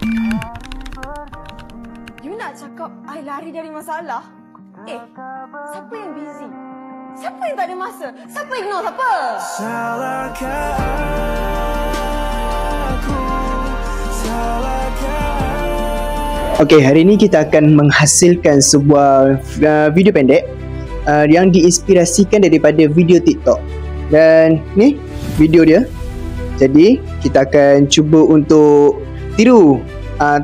You nak cakap I lari dari masalah? Siapa yang busy? Siapa yang tak ada masa? Siapa ignore siapa? Salahkah aku? Okey, hari ini kita akan menghasilkan sebuah video pendek yang diinspirasikan daripada video TikTok. Dan ni video dia. Jadi kita akan cuba untuk tiru,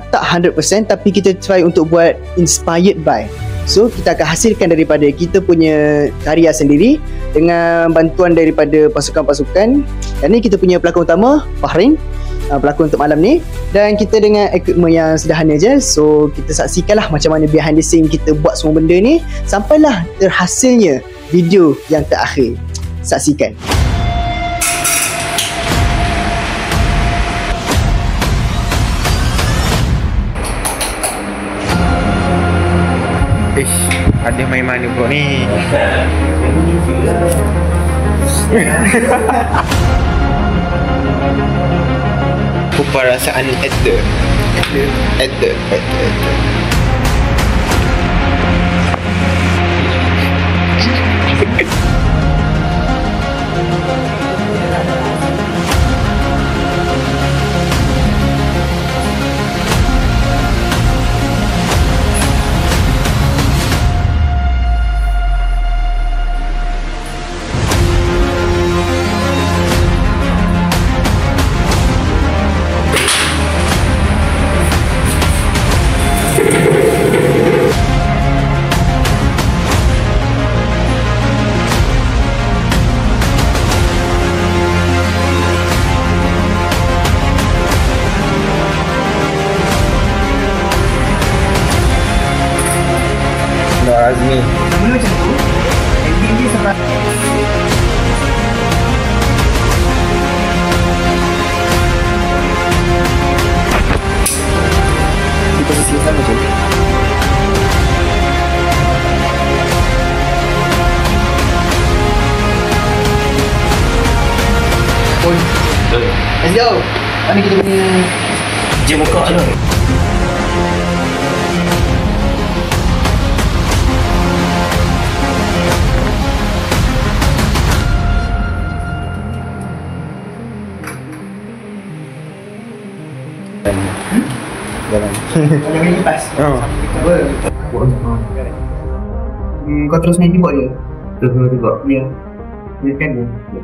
tak 100% tapi kita try untuk buat inspired by. So kita akan hasilkan daripada kita punya karya sendiri dengan bantuan daripada pasukan-pasukan. Dan ni kita punya pelakon utama, Fahrin, pelakon untuk malam ni. Dan kita dengan equipment yang sederhana je. So kita saksikanlah macam mana behind the scene kita buat semua benda ni sampailah terhasilnya video yang terakhir. Saksikan. Ada main mana pula ni? Perasaan actor. Azmi. Mula macam tu. Ending dia sampai di posisi yang sama je. Let's go. Mana kita punya Jom buka lah. Jalan. Jangan main lipas. Kau terus main keyboard je? Terus main keyboard? Ya. Ya kan? Ya.